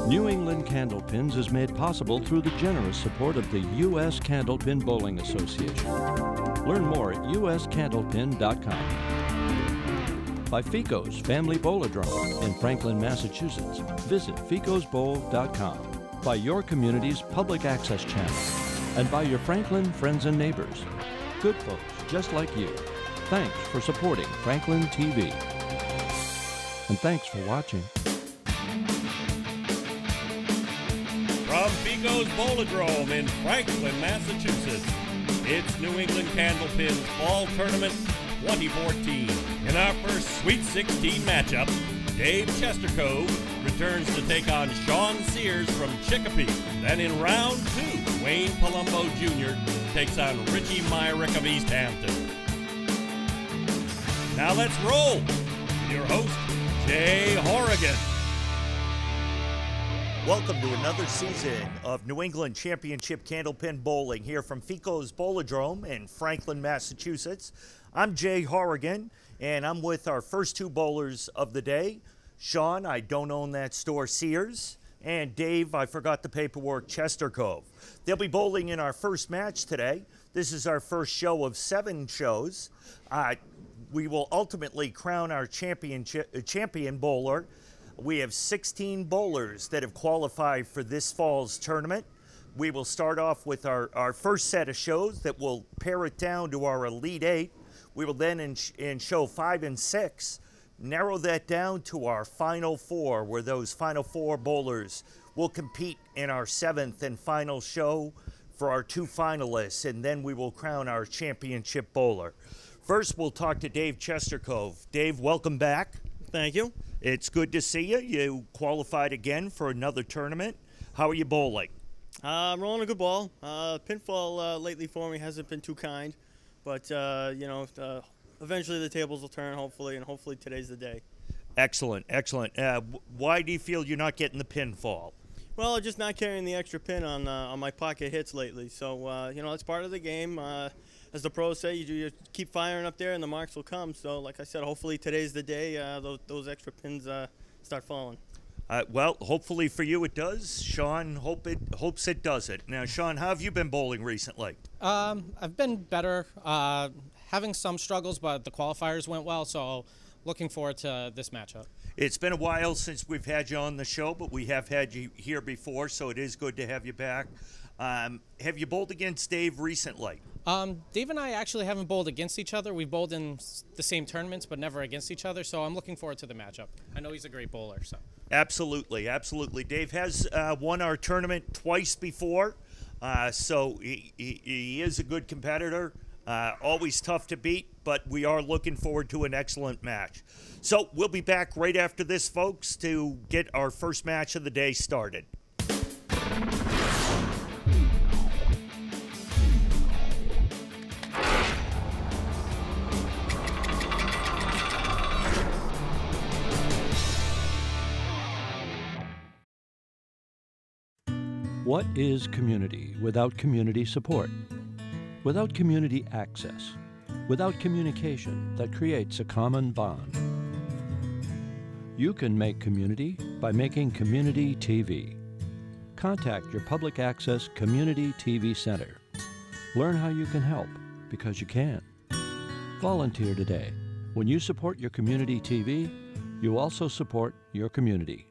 New England Candlepins is made possible through the generous support of the U.S. Candlepin Bowling Association. Learn more at uscandlepin.com. By Ficco's Family Bowl-O-Drome in Franklin, Massachusetts. Visit ficcosbowl.com. By your community's public access channel. And by your Franklin friends and neighbors. Good folks just like you. Thanks for supporting Franklin TV. And thanks for watching. From Ficco's Bowl-O-Drome in Franklin, Massachusetts, it's New England Candlepins Fall Tournament 2014. In our first Sweet 16 matchup, Dave Chestercove returns to take on Sean Sears from Chicopee. Then in round 2, Wayne Palumbo Jr. takes on Richie Myric of East Hampton. Now let's roll with your host, Jay Horrigan. Welcome to another season of New England Championship Candlepin Bowling here from Ficco's Bowl-O-Drome in Franklin, Massachusetts. I'm Jay Horrigan, and I'm with our first two bowlers of the day. Sean, I don't own that store, Sears, and Dave, I forgot the paperwork, Chestercove. They'll be bowling in our first match today. This is our first show of 7 shows. We will ultimately crown our champion bowler. We have 16 bowlers that have qualified for this fall's tournament. We will start off with our first set of shows that will pare it down to our Elite 8. We will then, in show 5 and 6, narrow that down to our Final 4, where those Final 4 bowlers will compete in our 7th and final show for our 2 finalists, and then we will crown our championship bowler. First, we'll talk to Dave Chestercove. Dave, welcome back. Thank you. It's good to see you. You qualified again for another tournament. How are you bowling? I'm rolling a good ball. Pinfall lately for me hasn't been too kind, but eventually the tables will turn, hopefully, and hopefully today's the day. Excellent, excellent. Why do you feel you're not getting the pinfall? Well, just not carrying the extra pin on my pocket hits lately. So it's part of the game. As the pros say, you keep firing up there and the marks will come. So, like I said, hopefully today's the day those extra pins start falling. Well, hopefully for you it does. Sean hopes it doesn't. Now, Sean, how have you been bowling recently? I've been better. Having some struggles, but the qualifiers went well, so looking forward to this matchup. It's been a while since we've had you on the show, but we have had you here before, so it is good to have you back. Have you bowled against Dave recently? Dave and I actually haven't bowled against each other. We've bowled in the same tournaments, but never against each other, so I'm looking forward to the matchup. I know he's a great bowler. So. Absolutely, absolutely. Dave has won our tournament twice before, so he is a good competitor. Always tough to beat, but we are looking forward to an excellent match. So we'll be back right after this, folks, to get our first match of the day started. What is community without community support? Without community access? Without communication that creates a common bond? You can make community by making community TV. Contact your public access community TV center. Learn how you can help, because you can. Volunteer today. When you support your community TV, you also support your community.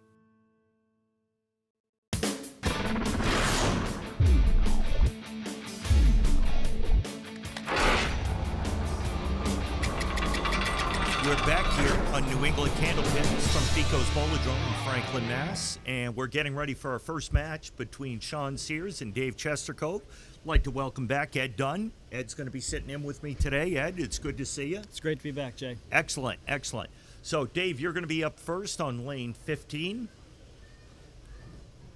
We're back here on New England Candlepins from Ficco's Bowl-O-Drome in Franklin, Mass. And we're getting ready for our first match between Sean Sears and Dave Chestercove. I'd like to welcome back Ed Dunn. Ed's going to be sitting in with me today. Ed, it's good to see you. It's great to be back, Jay. Excellent, excellent. So, Dave, you're going to be up first on lane 15.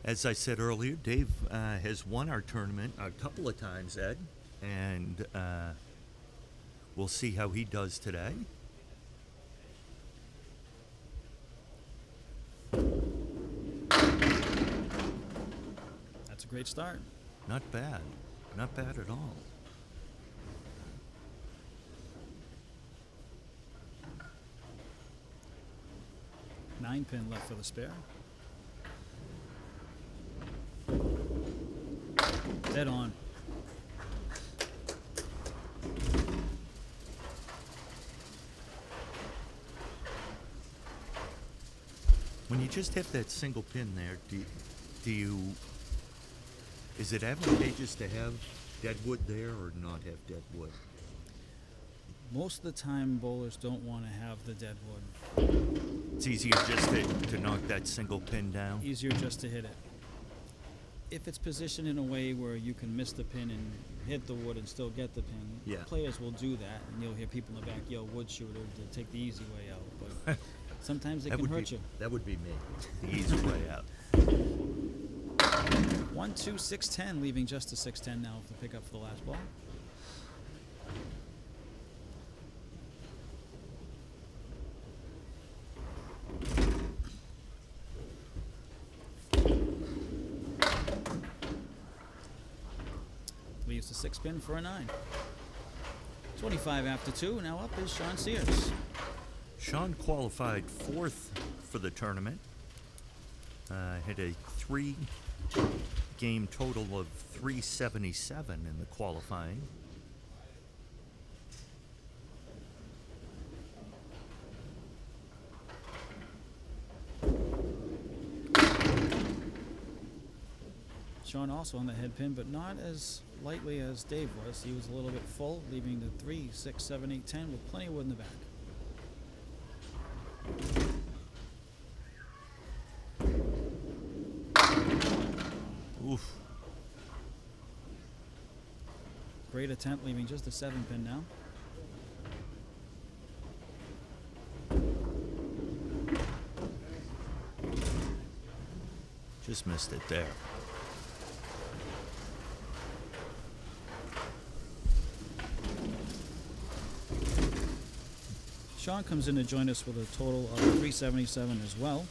As I said earlier, Dave has won our tournament a couple of times, Ed. And we'll see how he does today. That's a great start. Not bad. Not bad at all. Nine pin left for the spare. Dead on. When you just hit that single pin there, is it advantageous to have dead wood there or not have dead wood? Most of the time, bowlers don't want to have the dead wood. It's easier just to knock that single pin down. Easier just to hit it. If it's positioned in a way where you can miss the pin and hit the wood and still get the pin, Yeah. players will do that, and you'll hear people in the back yell "wood shooter" to take the easy way out. But sometimes it can hurt you. That would be me. The easy way out. 1-2, 6-10, leaving just a 6-10 now to pick up for the last ball. Leaves the 6 pin for a 9. 25 after 2. Now up is Sean Sears. Sean qualified 4th for the tournament. Had a 3-game total of 377 in the qualifying. Sean also on the head pin, but not as lightly as Dave was. He was a little bit full, leaving the 3, 6, 7, 8, 10 with plenty of wood in the back. Oof. Great attempt, leaving just a 7 pin now. Just missed it there. Sean comes in to join us with a total of 377 as well.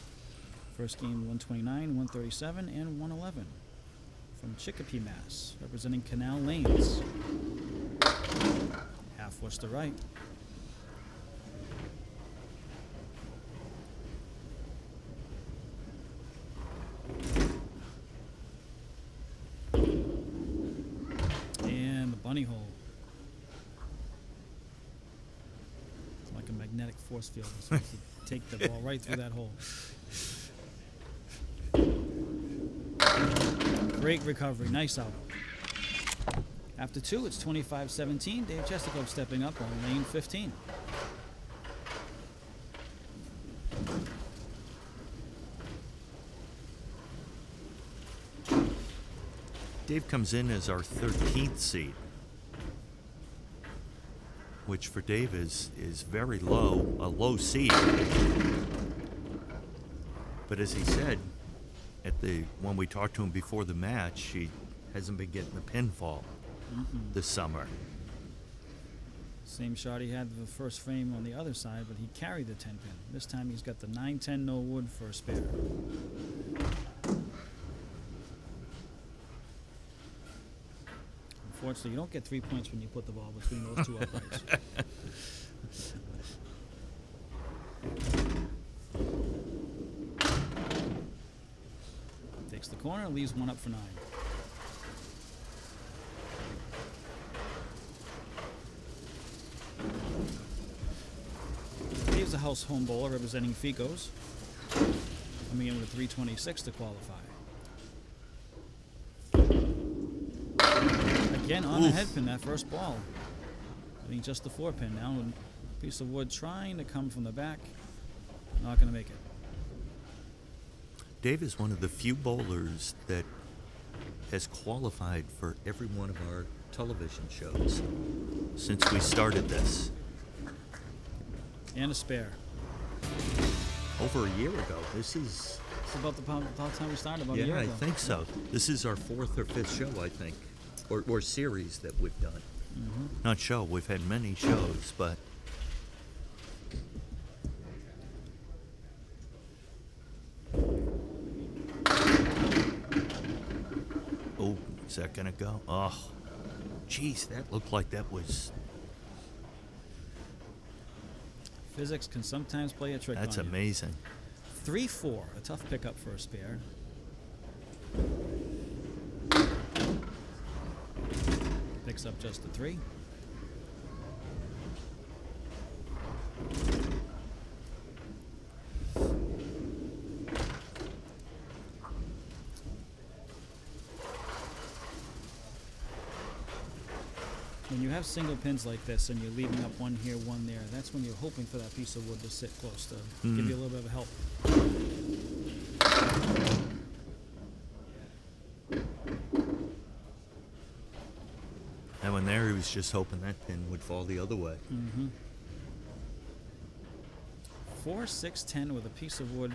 First game 129, 137, and 111. From Chicopee, Mass, representing Canal Lanes. Half Worcester right. And the bunny hole. It's like a magnetic force field. It's supposed to take the ball right through that hole. Great recovery. Nice out. After 2, it's 25-17. Dave Chestercove stepping up on lane 15. Dave comes in as our 13th seed, which for Dave is very low, a low seed. But as he said, when we talked to him before the match, he hasn't been getting the pinfall this summer. Same shot he had the first frame on the other side, but he carried the 10 pin. This time he's got the 9-10 no wood for a spare. Unfortunately, you don't get 3 points when you put the ball between those two uprights. Takes the corner, leaves one up for 9. Here's a house home bowler representing Ficco's. Coming in with a 326 to qualify. Again on the head pin, that first ball. I think just the 4 pin now. And a piece of wood trying to come from the back. Not going to make it. Dave is one of the few bowlers that has qualified for every one of our television shows since we started this. And a spare. Over a year ago. This is... It's about the time we started, about a year Yeah, I ago. think so. This is our 4th or 5th show, I think, or series that we've done. Not show. We've had many shows, but oh, is that gonna go? Oh, geez, that looked like that was. Physics can sometimes play a trick That's on you. amazing. 3-4, a tough pickup for a spare. picks up just the 3. When you have single pins like this and you're leaving up one here, one there, that's when you're hoping for that piece of wood to sit close to give you a little bit of help. And when there, he was just hoping that pin would fall the other way. 4, 6, 10 with a piece of wood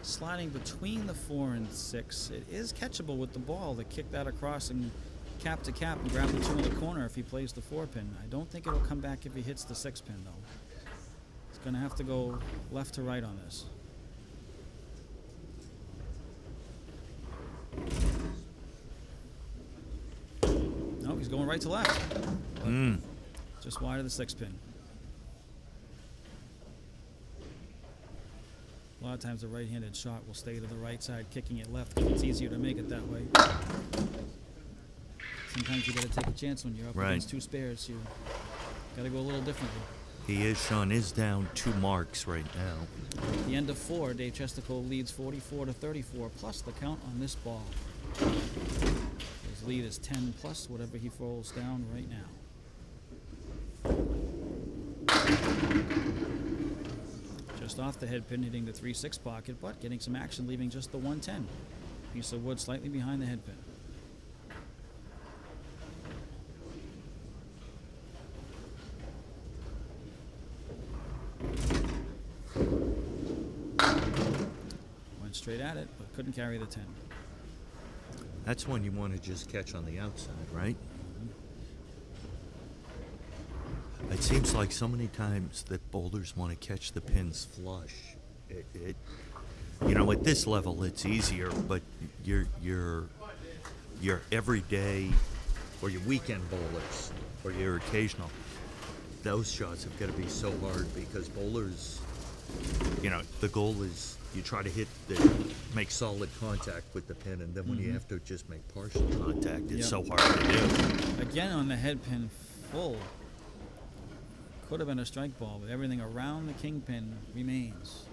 sliding between the 4 and 6. It is catchable with the ball to kick that across and cap to cap and grab the 2 in the corner if he plays the 4 pin. I don't think it'll come back if he hits the 6 pin though. He's going to have to go left to right on this. No, he's going right to left. Just wide of the 6 pin. A lot of times the right-handed shot will stay to the right side, kicking it left because it's easier to make it that way. Sometimes you got to take a chance when you're up against 2 spares. You got to go a little differently. Sean is down 2 marks right now. At the end of 4, Dave Chestercove leads 44-34 plus the count on this ball. His lead is 10 plus whatever he rolls down right now. Just off the head pin, hitting the 3-6 pocket, but getting some action, leaving just the 110. Piece of wood slightly behind the head pin. Went straight at it, but couldn't carry the 10. That's one you want to just catch on the outside, right? It seems like so many times that bowlers want to catch the pins flush. At this level it's easier, but your everyday or your weekend bowlers or your occasional, those shots have got to be so hard because bowlers, the goal is you try to make solid contact with the pin, and then when you have to just make partial contact, it's so hard to do. Again on the head pin full. Could have been a strike ball, but everything around the kingpin remains.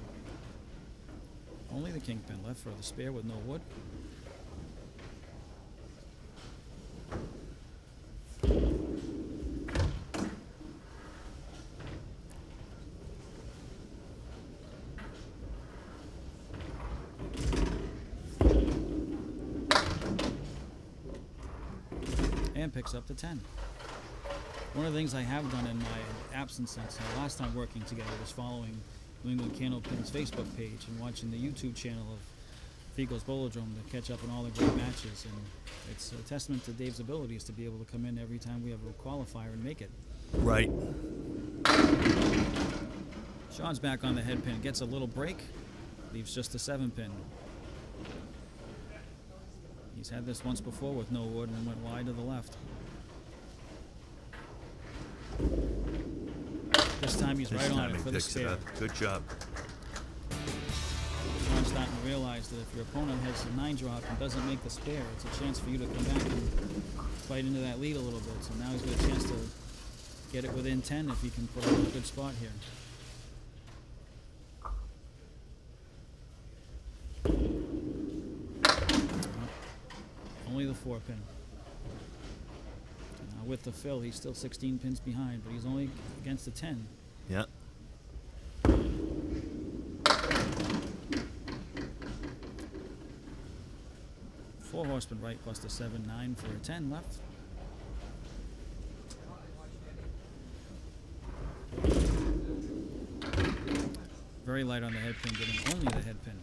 Only the kingpin left for the spare with no wood. And picks up the 10. One of the things I have done in my absence since last time working together was following New England Candlepins Facebook page and watching the YouTube channel of Ficco's Bolodrome to catch up on all the great matches. And it's a testament to Dave's abilities to be able to come in every time we have a qualifier and make it. Right. Sean's back on the head pin, gets a little break, leaves just a 7 pin. He's had this once before with no wood and went wide to the left. This time he's right on it for the spare. Good job. Sean's starting to realize that if your opponent has a 9 drop and doesn't make the spare, it's a chance for you to come back and fight into that lead a little bit. So now he's got a chance to get it within 10 if he can put it in a good spot here. Only the 4 pin. With the fill, he's still 16 pins behind, but he's only against the 10. Yeah. 4 horsemen right plus the 7, 9 for a 10 left. Very light on the head pin, getting only the head pin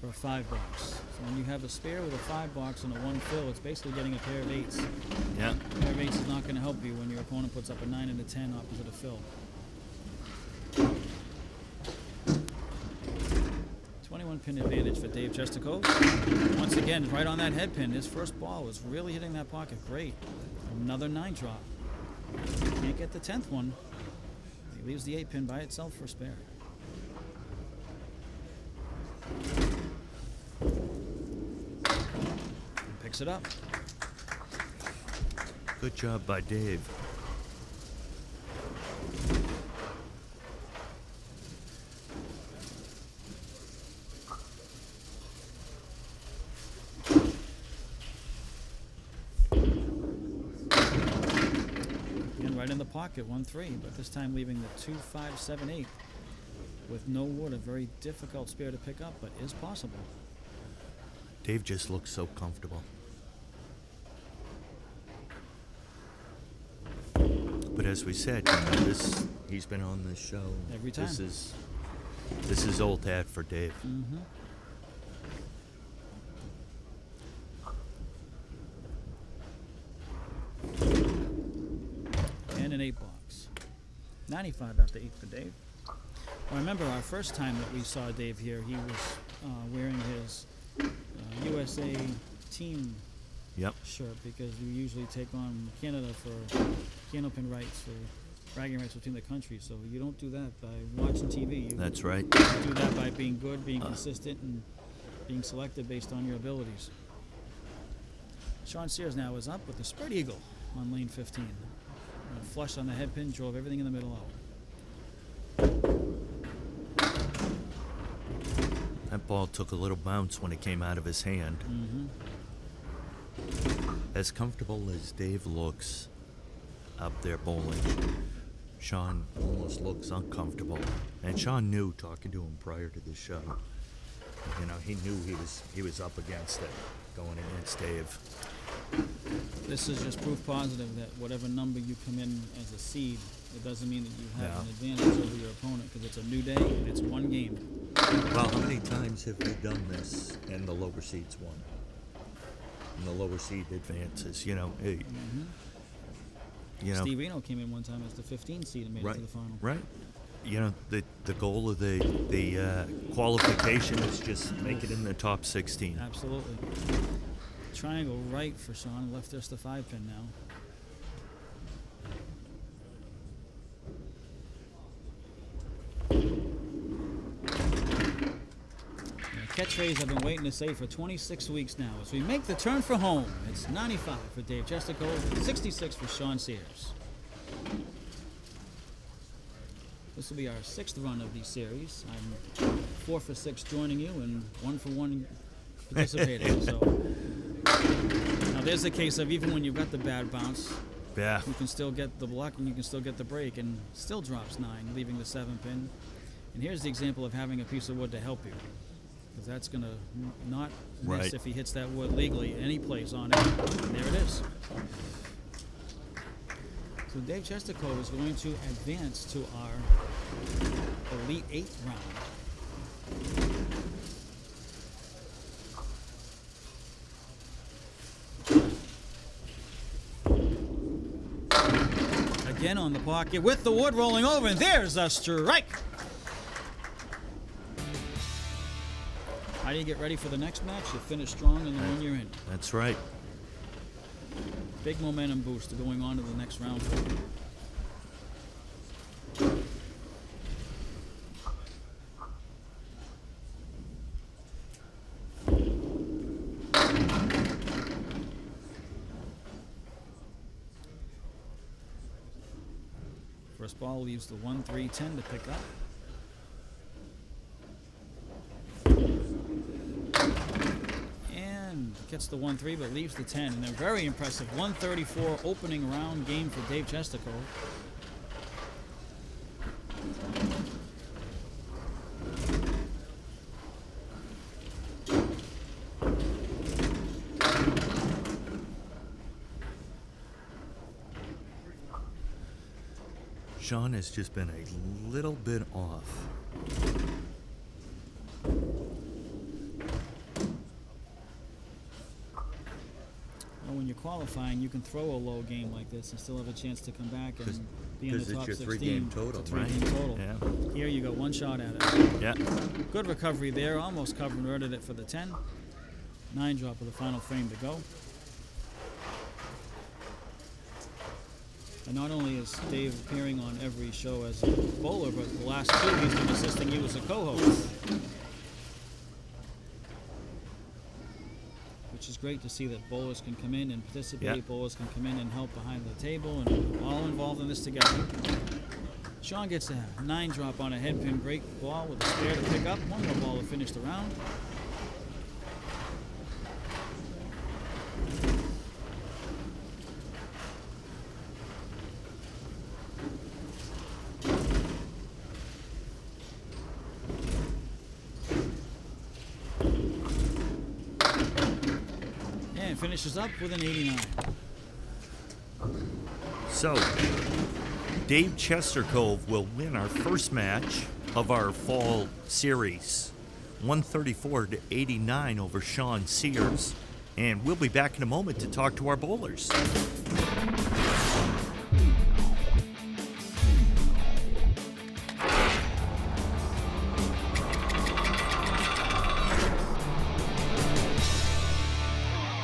for a 5 box. So when you have a spare with a 5 box and a 1 fill, it's basically getting a pair of 8s. Yeah. A pair of 8s is not going to help you when your opponent puts up a 9 and a 10 opposite a fill. 21 pin advantage for Dave Chestercove. Once again, right on that head pin. His first ball was really hitting that pocket great. Another 9 drop. Can't get the 10th one. He leaves the 8 pin by itself for spare. Picks it up. Good job by Dave. And right in the pocket, 1-3, but this time leaving the 2-5-7-8 with no wood. A very difficult spare to pick up, but is possible. Dave just looks so comfortable. But as we said, he's been on this show Every time. This is old hat for Dave. Mm-hmm. And an 8-box. 95 after 8 for Dave. I remember our first time that we saw Dave here, he was wearing his USA team Yep. shirt, because we usually take on Canada for candlepin rights, for bragging rights between the countries. So you don't do that by watching TV. You That's right. do that by being good, being consistent, and being selected based on your abilities. Sean Sears now is up with the spread eagle on lane 15. Flush on the head pin, drove everything in the middle out. That ball took a little bounce when it came out of his hand. Mm-hmm. As comfortable as Dave looks up there bowling, Sean almost looks uncomfortable. And Sean knew, talking to him prior to the show, he knew he was up against it, going against Dave. This is just proof positive that whatever number you come in as a seed, it doesn't mean that you have an advantage over your opponent, because it's a new day and it's one game. Well, how many times have we done this and the lower seeds won? And the lower seed advances, hey. Mm-hmm. Steve Reno came in one time as the 15 seed and made it to the final. Right. The goal of the qualification is just make it in the top 16. Absolutely. Triangle right for Sean, left us the 5-pin now. Catchphrase I've been waiting to say for 26 weeks now. As we make the turn for home, it's 95 for Dave Chestercove, 66 for Sean Sears. This will be our 6th run of these series. I'm 4 for 6 joining you and 1 for 1 participating. So now there's the case of, even when you've got the bad bounce, Yeah. you can still get the block and you can still get the break, and still drops 9, leaving the 7-pin. And here's the example of having a piece of wood to help you, because that's going to not miss Right. if he hits that wood legally any place on it. And there it is. So Dave Chestercove is going to advance to our Elite 8 round. Again on the pocket with the wood rolling over, and there's a strike. How do you get ready for the next match? You finish strong in the one you're in. That's right. Big momentum boost to going on to the next round. First ball leaves the 1-3-10 to pick up. And gets the 1-3, but leaves the 10. And a very impressive 134 opening round game for Dave Chestercove. Sean has just been a little bit off. Well, when you're qualifying, you can throw a low game like this and still have a chance to come back and be in the Because top it's 16. your 3-game total, It's a right? 3-game total. Yeah. Here you go, one shot at it. Yeah. Good recovery there, almost converted it for the 10. 9 drop with the final frame to go. And not only is Dave appearing on every show as a bowler, but the last 2 he's been assisting you as a co-host. Which which is great to see that bowlers can come in and participate. Yeah. Bowlers can come in and help behind the table, and all involved in this together. Sean gets a 9 drop on a head pin break ball with a spare to pick up. One more ball to finish the round. And finishes up with an 89. So, Dave Chestercove will win our first match of our fall series, 134-89 over Sean Sears, and we'll be back in a moment to talk to our bowlers.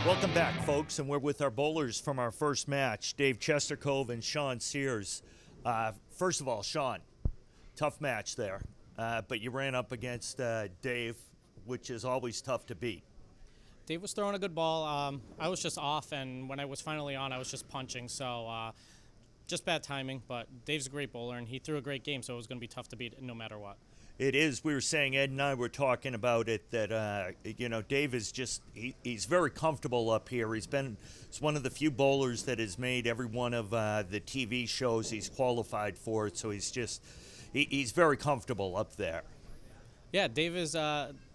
Welcome back, folks, and we're with our bowlers from our first match, Dave Chestercove and Sean Sears. First of all, Sean, tough match there, but you ran up against Dave, which is always tough to beat. Dave was throwing a good ball. I was just off, and when I was finally on, I was just punching. So just bad timing, but Dave's a great bowler, and he threw a great game, so it was going to be tough to beat no matter what. It is. We were saying, Ed and I were talking about it, that, Dave is just, he's very comfortable up here. He's one of the few bowlers that has made every one of the TV shows he's qualified for it, so he's very comfortable up there. Yeah, Dave is,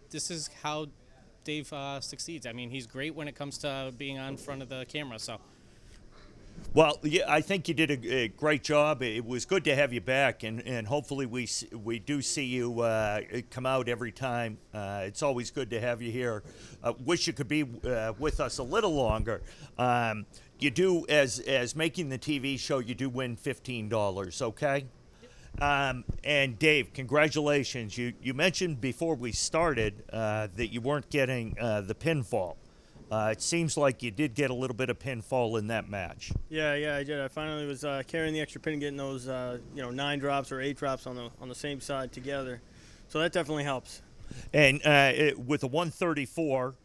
this is how Dave succeeds. I mean, he's great when it comes to being on front of the camera, so. Well, yeah, I think you did a great job. It was good to have you back, and hopefully we do see you come out every time. It's always good to have you here. Wish you could be with us a little longer. You do, as making the TV show, you do win $15, okay? And Dave, congratulations. You mentioned before we started that you weren't getting the pinfall. It seems like you did get a little bit of pinfall in that match. Yeah, I did. I finally was carrying the extra pin and getting those 9 drops or 8 drops on the same side together. So that definitely helps. And with a 134,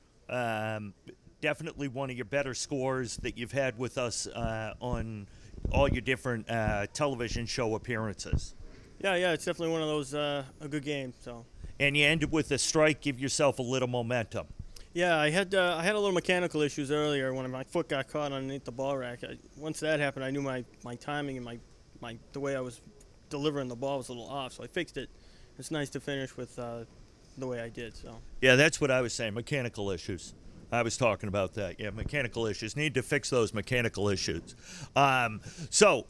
definitely one of your better scores that you've had with us on all your different television show appearances. Yeah, it's definitely one of those a good game. So. And you ended with a strike, give yourself a little momentum. Yeah, I had a little mechanical issues earlier when my foot got caught underneath the ball rack. Once that happened, I knew my timing and the way I was delivering the ball was a little off, so I fixed it. It's nice to finish with the way I did. So. Yeah, that's what I was saying, mechanical issues. I was talking about that. Yeah, mechanical issues. Need to fix those mechanical issues. So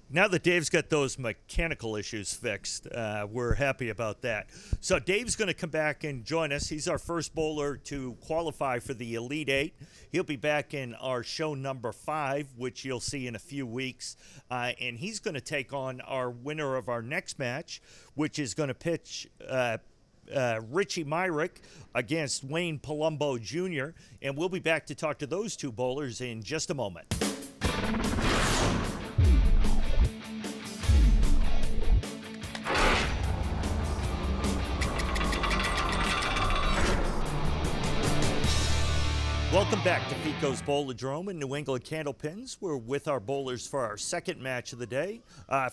now that Dave's got those mechanical issues fixed, we're happy about that. So Dave's going to come back and join us. He's our first bowler to qualify for the Elite Eight. He'll be back in our show number 5, which you'll see in a few weeks. And he's going to take on our winner of our next match, which is going to pitch Richie Myric against Wayne Palumbo Jr., and we'll be back to talk to those two bowlers in just a moment. Welcome back to Ficco's Bowladrome in New England Candlepins. We're with our bowlers for our second match of the day.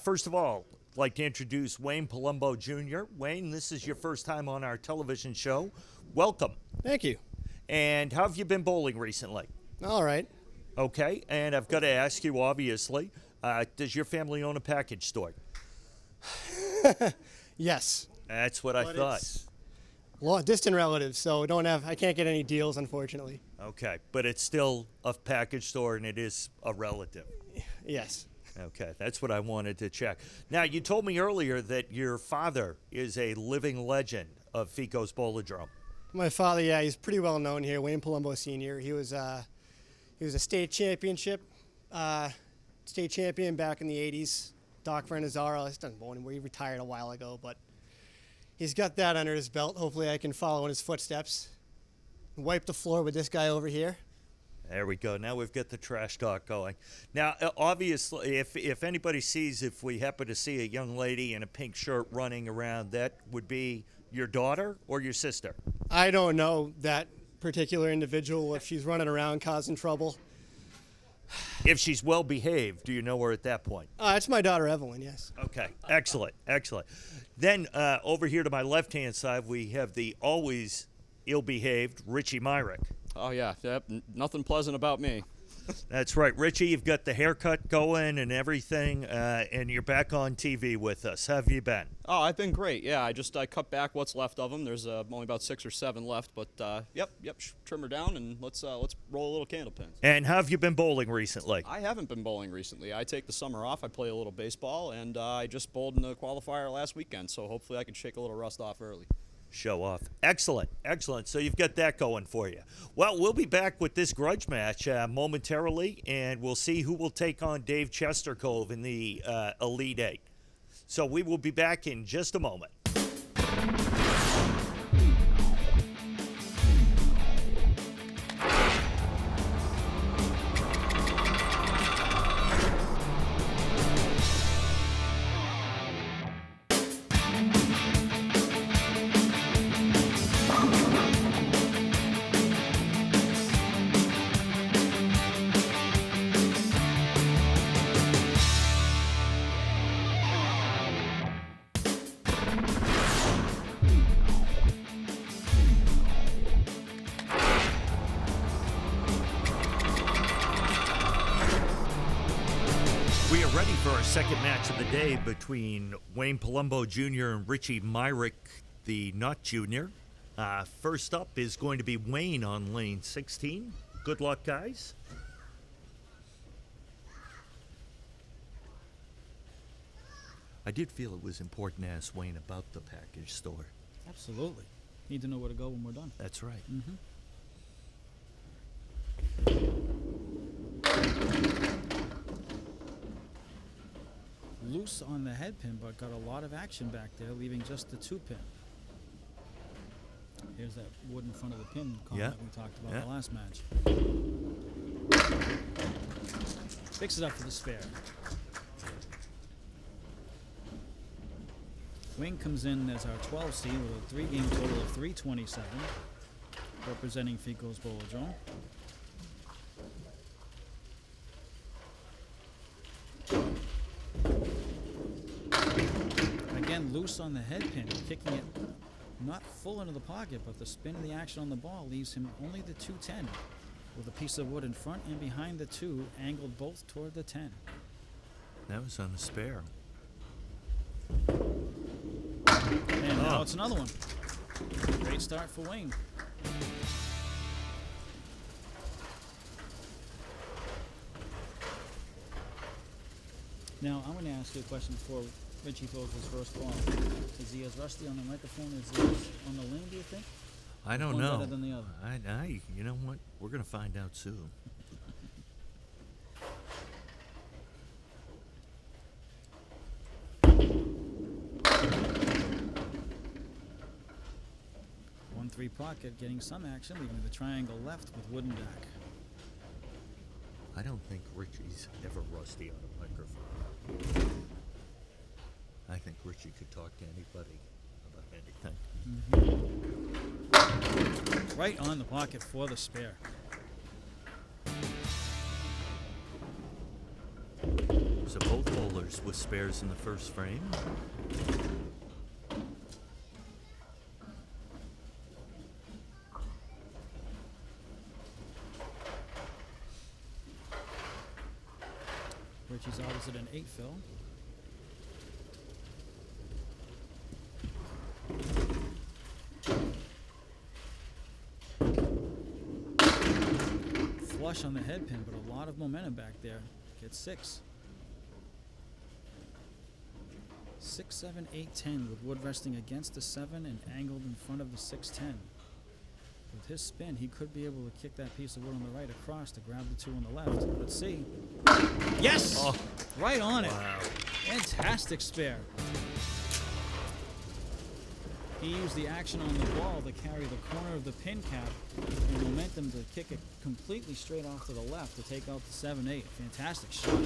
First of all, I'd like to introduce Wayne Palumbo Jr. Wayne, this is your first time on our television show. Welcome. Thank you. And how have you been bowling recently? All right. Okay, and I've got to ask you, obviously, does your family own a package store? Yes. That's what I thought. It's distant relatives, so I can't get any deals, unfortunately. Okay, but it's still a package store and it is a relative. Yes. Okay, that's what I wanted to check. Now, you told me earlier that your father is a living legend of Ficco's Bowladrome. My father, yeah, he's pretty well known here, Wayne Palumbo Sr. He was a state champion back in the 80s. Doc Vernazaro, he's done bowling anymore. He retired a while ago, but he's got that under his belt. Hopefully I can follow in his footsteps. Wipe the floor with this guy over here. There we go. Now we've got the trash talk going. Now, obviously, if anybody sees, if we happen to see a young lady in a pink shirt running around, that would be your daughter or your sister? I don't know that particular individual if she's running around causing trouble. If she's well behaved, do you know her at that point? It's my daughter Evelyn, yes. Okay, excellent, excellent. Then over here to my left-hand side, we have the always ill-behaved Richie Myric. Oh, yeah. Yep. Nothing pleasant about me. That's right. Richie, you've got the haircut going and everything, and you're back on TV with us. How have you been? Oh, I've been great. Yeah, I cut back what's left of them. There's only about 6 or 7 left, but yep, trim her down and let's roll a little Candlepins. And how have you been bowling recently? I haven't been bowling recently. I take the summer off. I play a little baseball, and I just bowled in the qualifier last weekend, so hopefully I can shake a little rust off early. Show off. Excellent, excellent. So you've got that going for you. Well, we'll be back with this grudge match momentarily, and we'll see who will take on Dave Chestercove in the Elite Eight. So we will be back in just a moment. We are ready for our second match of the day between Wayne Palumbo Jr. and Richie Myric, the not junior. First up is going to be Wayne on lane 16. Good luck, guys. I did feel it was important to ask Wayne about the package store. Absolutely. Need to know where to go when we're done. That's right. Mm-hmm. Loose on the head pin, but got a lot of action back there, leaving just the 2-pin. Here's that wood in front of the pin comment we talked about in the last match. Picks it up for the spare. Wing comes in as our 12 seed with a 3-game total of 327, representing Ficco's Bolodrome. Again, loose on the head pin, kicking it not full into the pocket, but the spin of the action on the ball leaves him only the 210, with a piece of wood in front and behind the 2, angled both toward the 10. That was on the spare. And now it's another one. Great start for Wayne. Now, I'm going to ask you a question before Richie throws his first ball. Is he as rusty on the microphone as he is on the lane, do you think? I don't One know. better than the other? You know what? We're going to find out soon. One-three pocket, getting some action, leaving the triangle left with wooden deck. I don't think Richie's ever rusty on a microphone. I think Richie could talk to anybody about anything. Right on the pocket for the spare. So both bowlers with spares in the first frame. Richie's opposite an 8 fill. Flush on the head pin, but a lot of momentum back there. Gets 6. 6, 7, 8, 10 with wood resting against the 7 and angled in front of the 6-10. With his spin, he could be able to kick that piece of wood on the right across to grab the 2 on the left. Let's see. Yes! Oh. Right on it. Wow. Fantastic spare. He used the action on the ball to carry the corner of the pin cap and momentum to kick it completely straight off to the left to take out the 7-8. Fantastic shot.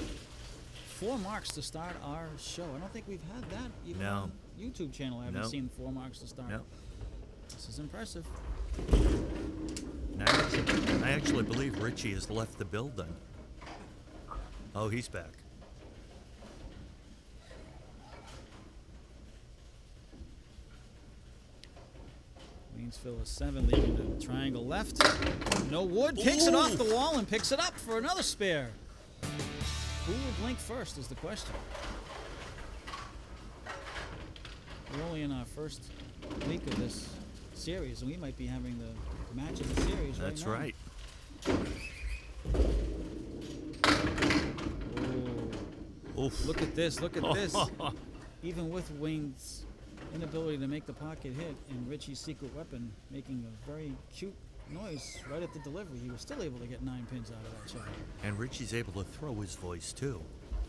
4 marks to start our show. I don't think we've had that even on the YouTube channel. I haven't seen 4 marks to start. No. This is impressive. I actually believe Richie has left the building. Oh, he's back. Waynesville is 7, leaving the triangle left. No wood, kicks it off the wall and picks it up for another spare. Who will blink first is the question. We're only in our first week of this series, and we might be having the match of the series right now. That's right. Oh. Oof. Look at this, look at this. Even with Wayne's inability to make the pocket hit and Richie's secret weapon making a very cute noise right at the delivery, he was still able to get 9 pins out of that shot. And Richie's able to throw his voice too,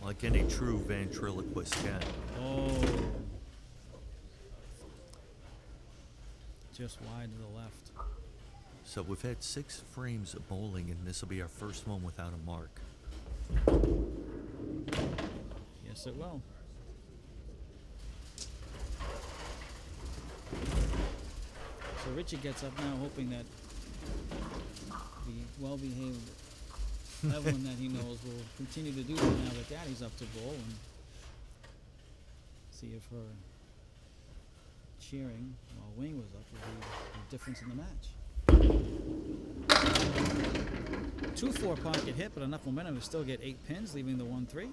like any true ventriloquist can. Oh. Just wide to the left. So we've had 6 frames of bowling, and this will be our first one without a mark. Yes, it will. So Richie gets up now, hoping that the well-behaved Evelyn that he knows will continue to do that now that Daddy's up to bowl, and see if her cheering while Wayne was up will be the difference in the match. 2-4 pocket hit, but enough momentum to still get 8 pins, leaving the 1-3.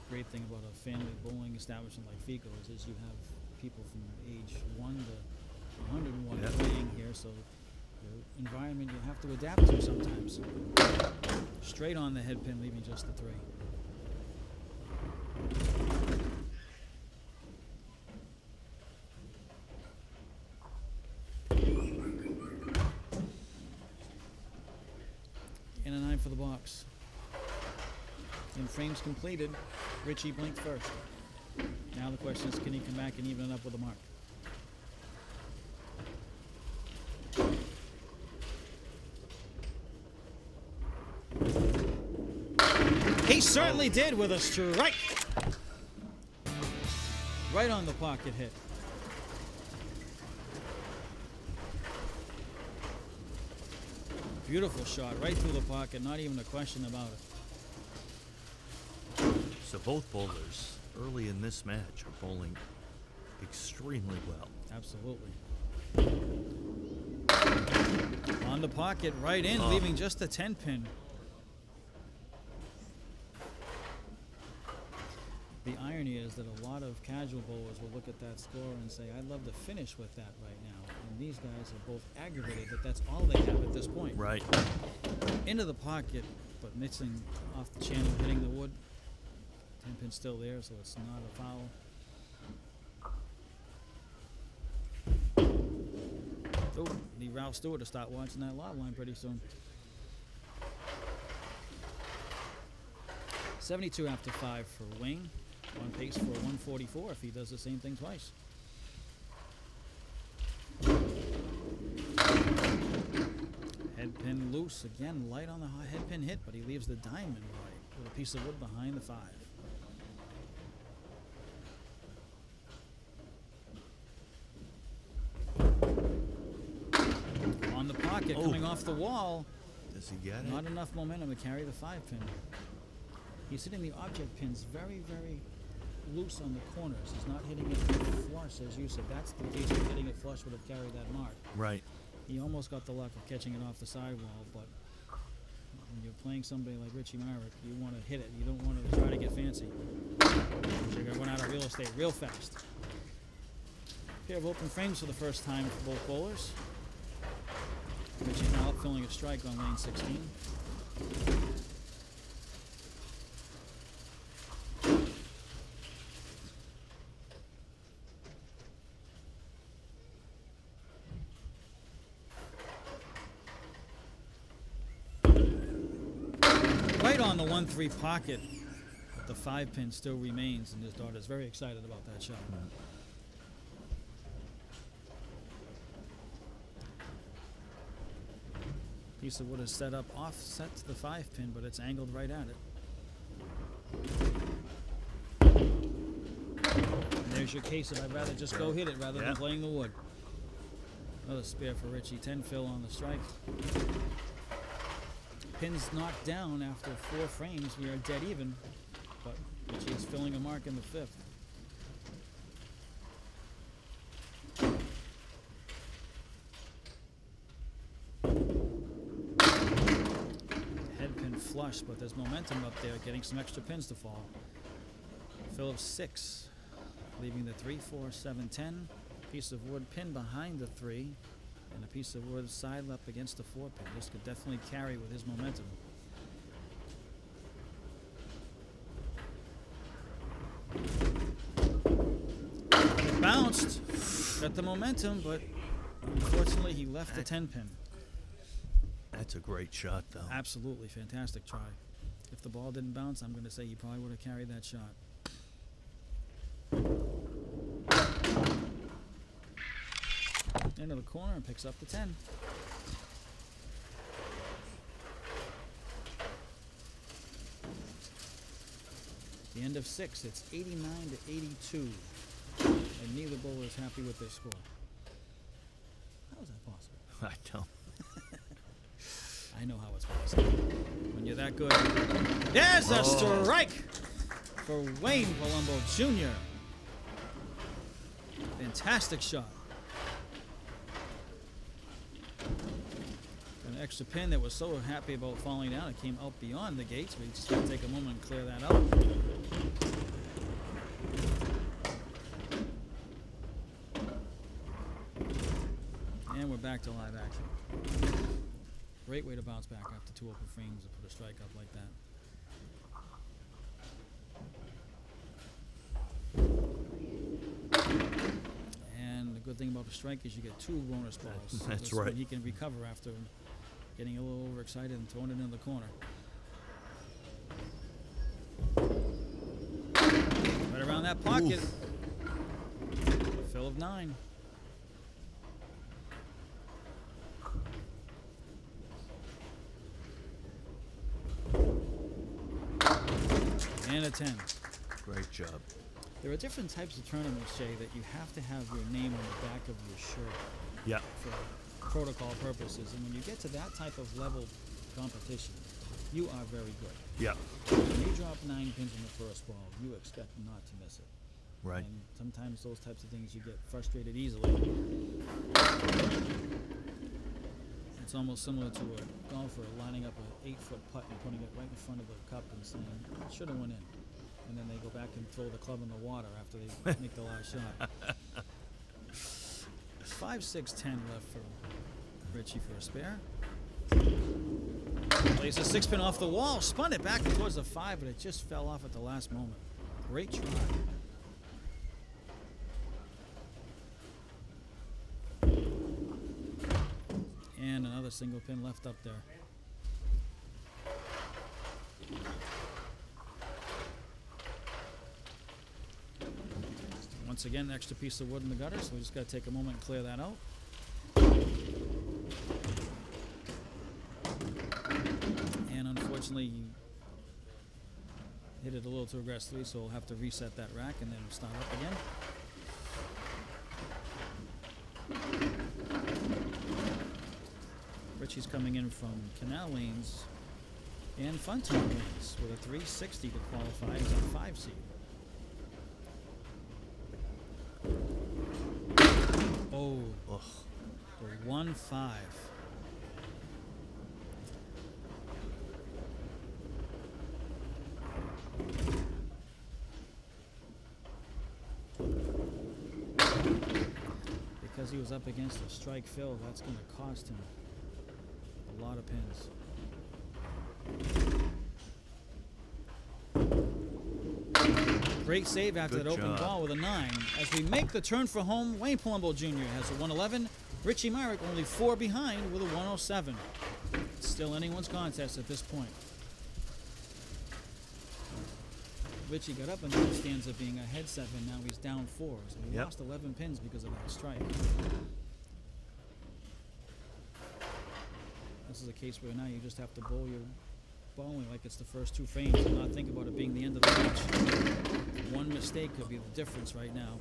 Great thing about a family bowling establishment like Ficco's is you have people from age 1 to 101 playing here, so the environment you have to adapt to sometimes. Straight on the head pin, leaving just the 3. And a 9 for the box. And frames completed. Richie blinked first. Now the question is, can he come back and even it up with a mark? He certainly did with a strike. Right on the pocket hit. Beautiful shot, right through the pocket, not even a question about it. So both bowlers early in this match are bowling extremely well. Absolutely. On the pocket, right in, leaving just a 10 pin. The irony is that a lot of casual bowlers will look at that score and say, I'd love to finish with that right now. And these guys are both aggravated that that's all they have at this point. Right. Into the pocket, but missing off the channel, hitting the wood. 10 pin's still there, so it's not a foul. Oh, need Ralph Stewart to start watching that lob line pretty soon. 72 after 5 for Wing. On pace for 144 if he does the same thing twice. Head pin loose. Again, light on the head pin hit, but he leaves the diamond right with a piece of wood behind the 5. On the pocket, coming off the wall. Does he get it? Not enough momentum to carry the 5 pin. He's hitting the object pins very, very loose on the corners. He's not hitting it flush, as you said. That's the case of hitting it flush would have carried that mark. Right. He almost got the luck of catching it off the sidewall, but when you're playing somebody like Richie Myric, you want to hit it. You don't want to try to get fancy. You're going to run out of real estate real fast. Pair of open frames for the first time for both bowlers. Richie now outfilling a strike on lane 16. On the 1-3 pocket, but the 5 pin still remains, and his daughter's very excited about that shot. Piece of wood is set up offset to the 5 pin, but it's angled right at it. And there is your case of I'd rather just go hit it rather than playing the wood. Another spare for Richie. 10 fill on the strike. Pins knocked down after 4 frames. We are dead even, but Richie is filling a mark in the 5th. Head pin flush, but there's momentum up there, getting some extra pins to fall. Fill of 6, leaving the 3, 4, 7, 10. Piece of wood pin behind the 3, and a piece of wood side up against the 4 pin. This could definitely carry with his momentum. It bounced, got the momentum, but unfortunately he left the 10 pin. That's a great shot, though. Absolutely fantastic try. If the ball didn't bounce, I'm going to say he probably would have carried that shot. Into the corner and picks up the 10. The end of 6, it's 89 to 82. And neither bowler is happy with their score. How is that possible? I don't. I know how it's possible. When you're that good. There's a strike for Wayne Palumbo Jr. Fantastic shot. An extra pin that was so happy about falling down, it came out beyond the gates. We just got to take a moment and clear that out. And we're back to live action. Great way to bounce back after 2 open frames and put a strike up like that. And the good thing about the strike is you get 2 bonus balls. That's This right. one he can recover after getting a little overexcited and throwing it in the corner. Right around that pocket. Fill of 9. And a 10. Great job. There are different types of tournaments, Jay, that you have to have your name on the back of your shirt Yeah. for protocol purposes. And when you get to that type of level competition, you are very good. Yeah. When you drop 9 pins on the first ball, you expect not to miss it. Right. And sometimes those types of things you get frustrated easily. It's almost similar to a golfer lining up an 8-foot putt and putting it right in front of the cup and saying, should have went in. And then they go back and throw the club in the water after they make the last shot. 5, 6, 10 left for Richie for a spare. Plays a 6-pin off the wall, spun it back towards the 5, but it just fell off at the last moment. Great try. And another single pin left up there. Once again, extra piece of wood in the gutter, so we just got to take a moment and clear that out. And unfortunately, you hit it a little too aggressively, so we'll have to reset that rack and then start up again. Richie's coming in from Canal Lanes and Funtown Lanes with a 360 to qualify as a 5 seed. Oh, the 1-5. Because he was up against a strike fill, that's going to cost him a lot of pins. Great save after Good that open job. ball with a 9. As we make the turn for home, Wayne Palumbo Jr. has a 111. Richie Myric only 4 behind with a 107. It's still anyone's contest at this point. Richie got up and now stands up being ahead 7. Now he's down 4. So he Yep. lost 11 pins because of that strike. This is a case where now you just have to bowl your bowling like it's the first 2 frames and not think about it being the end of the match. One mistake could be the difference right now.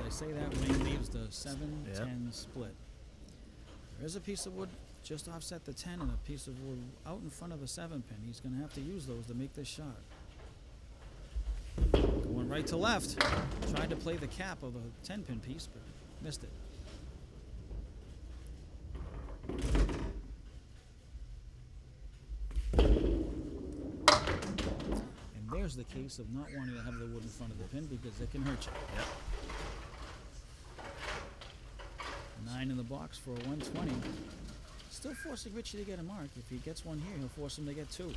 I say that, Wayne leaves the 7-10 Yep. split. There is a piece of wood just offset the 10 and a piece of wood out in front of the 7-pin. He's going to have to use those to make this shot. Going right to left. Tried to play the cap of the 10-pin piece, but missed it. And there's the case of not wanting to have the wood in front of the pin because it can hurt you. Yep. 9 in the box for a 120. Still forcing Richie to get a mark. If he gets one here, he'll force him to get 2.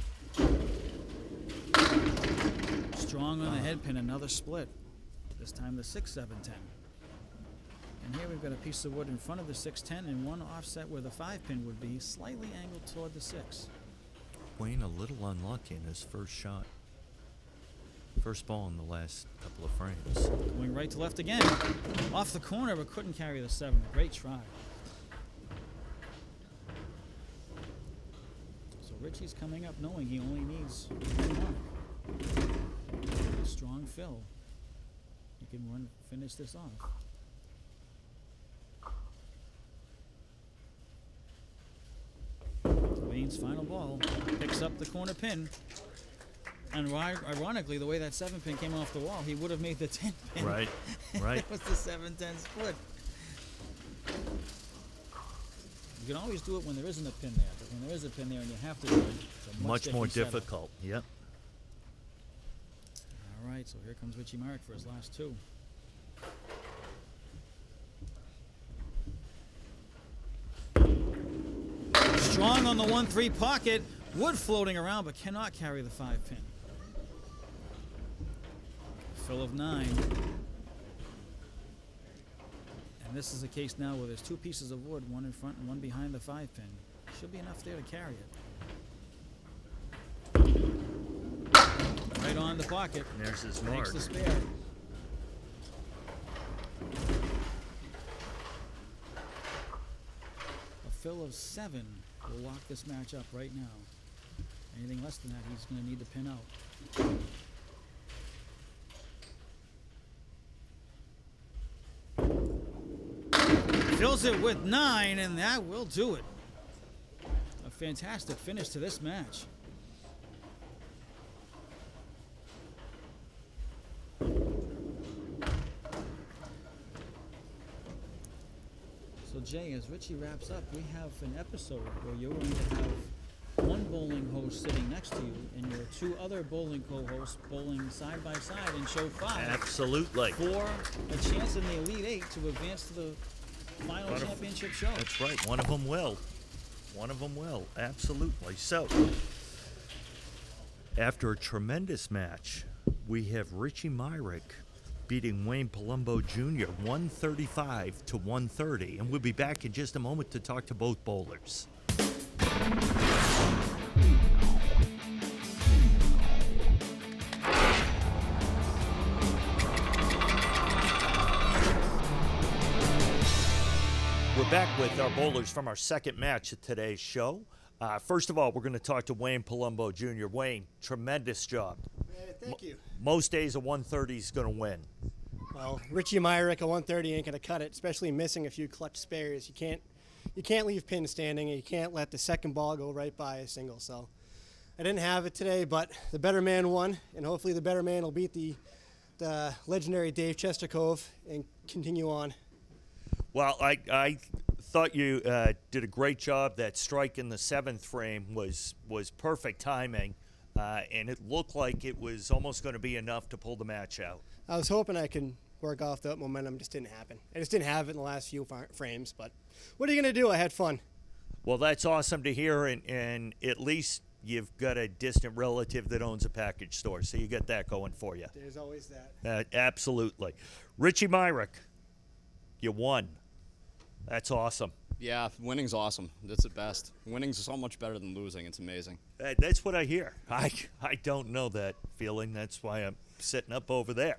Strong on the head pin, another split. This time the 6-7-10. And here we've got a piece of wood in front of the 6-10 and one offset where the 5-pin would be, slightly angled toward the 6. Wayne a little unlucky in his first shot. First ball in the last couple of frames. Going right to left again. Off the corner, but couldn't carry the 7. A great try. So Richie's coming up knowing he only needs 1 mark. A strong fill. He can finish this off. Wayne's final ball picks up the corner pin. And ironically, the way that 7-pin came off the wall, he would have made the 10-pin. Right, right. That was the 7-10 split. You can always do it when there isn't a pin there, but when there is a pin there and you have to do it, it's a Much more different setup. difficult. Yep. All right, so here comes Richie Myric for his last 2. Strong on the 1-3 pocket. Wood floating around, but cannot carry the 5-pin. Fill of 9. And this is a case now where there's 2 pieces of wood, one in front and one behind the 5-pin. Should be enough there to carry it. Right on the pocket. There's his Makes mark. the spare. A fill of 7 will lock this match up right now. Anything less than that, he's going to need to pin out. Fills it with 9, and that will do it. A fantastic finish to this match. So Jay, as Richie wraps up, we have an episode where you're going to have one bowling host sitting next to you and your 2 other bowling co-hosts bowling side by side in show 5. Absolutely. For a chance in the Elite 8 to advance to the final championship show. That's right. One of them will. One of them will. Absolutely. So, after a tremendous match, we have Richie Myric beating Wayne Palumbo Jr. 135 to 130. And we'll be back in just a moment to talk to both bowlers. We're back with our bowlers from our second match of today's show. First of all, we're going to talk to Wayne Palumbo Jr. Wayne, tremendous job. Thank you. Most days a 130 is going to win. Well, Richie Myric, a 130 ain't going to cut it, especially missing a few clutch spares. You can't leave pin standing, and you can't let the second ball go right by a single. So I didn't have it today, but the better man won, and hopefully the better man will beat the legendary Dave Chestercove and continue on. Well, I thought you did a great job. That strike in the 7th frame was perfect timing, and it looked like it was almost going to be enough to pull the match out. I was hoping I could work off that momentum. Just didn't happen. I just didn't have it in the last few frames, but what are you going to do? I had fun. Well, that's awesome to hear, and at least you've got a distant relative that owns a package store, so you get that going for you. There's always that. Absolutely. Richie Myric, you won. That's awesome. Yeah, winning's awesome. That's the best. Winning's so much better than losing. It's amazing. That's what I hear. I don't know that feeling. That's why I'm sitting up over there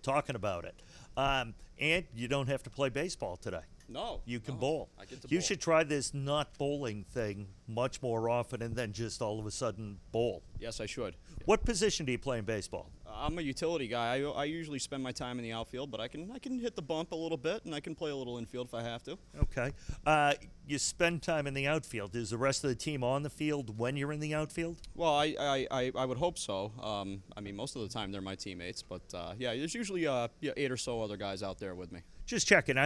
talking about it. And you don't have to play baseball today. No. You can bowl. I get to You bowl. should try this not bowling thing much more often and then just all of a sudden bowl. Yes, I should. What position do you play in baseball? I'm a utility guy. I usually spend my time in the outfield, but I can hit the bump a little bit, and I can play a little infield if I have to. Okay. You spend time in the outfield. Is the rest of the team on the field when you're in the outfield? Well, I would hope so. I mean, most of the time they're my teammates, but yeah, there's usually 8 or so other guys out there with me. Just checking.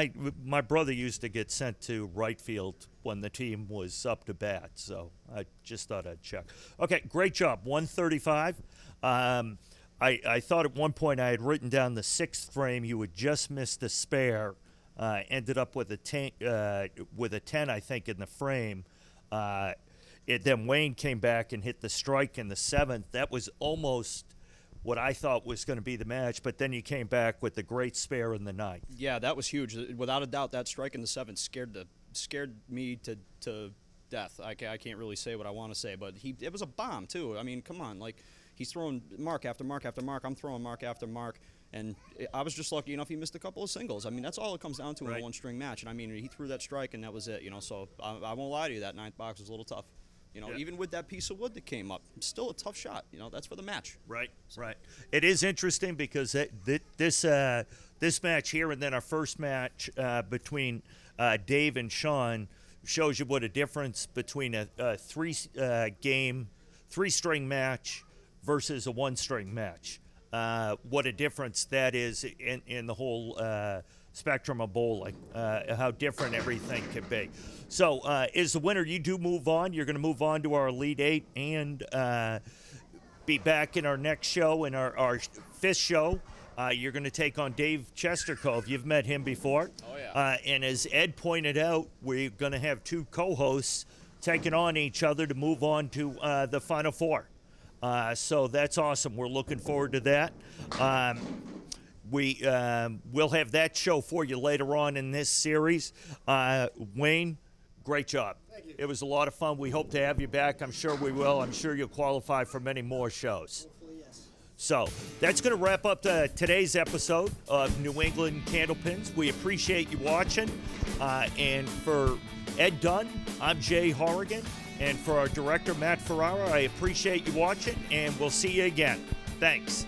My brother used to get sent to right field when the team was up to bat, so I just thought I'd check. Okay, great job. 135. I thought at one point I had written down the 6th frame. You had just missed the spare. Ended up with a 10, I think, in the frame. Then Wayne came back and hit the strike in the 7th. That was almost what I thought was going to be the match, but then you came back with the great spare in the 9th. Yeah, that was huge. Without a doubt, that strike in the 7th scared me to death. I can't really say what I want to say, but it was a bomb too. I mean, come on, like he's throwing mark after mark after mark. I'm throwing mark after mark, and I was just lucky enough he missed a couple of singles. I mean, that's all it comes down to in a one-string match. And I mean, he threw that strike, and that was it. So I won't lie to you, that 9th box was a little tough. Even with that piece of wood that came up, it's still a tough shot. That's for the match. Right, right. It is interesting because this match here and then our first match between Dave and Sean shows you what a difference between a three-string match versus a one-string match. What a difference that is in the whole spectrum of bowling, how different everything can be. So as the winner, you do move on. You're going to move on to our Elite 8 and be back in our next show, in our 5th show. You're going to take on Dave Chestercove. You've met him before. Oh, yeah. And as Ed pointed out, we're going to have 2 co-hosts taking on each other to move on to the Final Four. So that's awesome. We're looking forward to that. We'll have that show for you later on in this series. Wayne, great job. Thank you. It was a lot of fun. We hope to have you back. I'm sure we will. I'm sure you'll qualify for many more shows. Hopefully, yes. So that's going to wrap up today's episode of New England Candlepins. We appreciate you watching. And for Ed Dunn, I'm Jay Horrigan. And for our director, Matt Ferrara, I appreciate you watching, and we'll see you again. Thanks.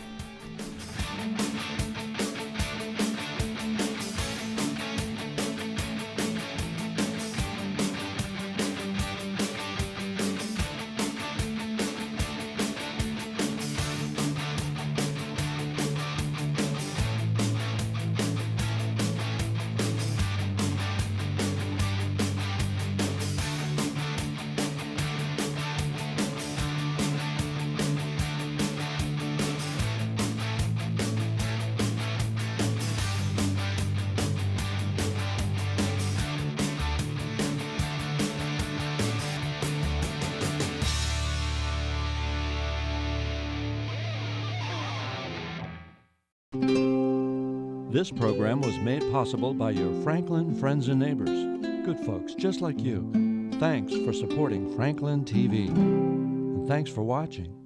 This program was made possible by your Franklin friends and neighbors, good folks just like you. Thanks for supporting Franklin TV. And thanks for watching.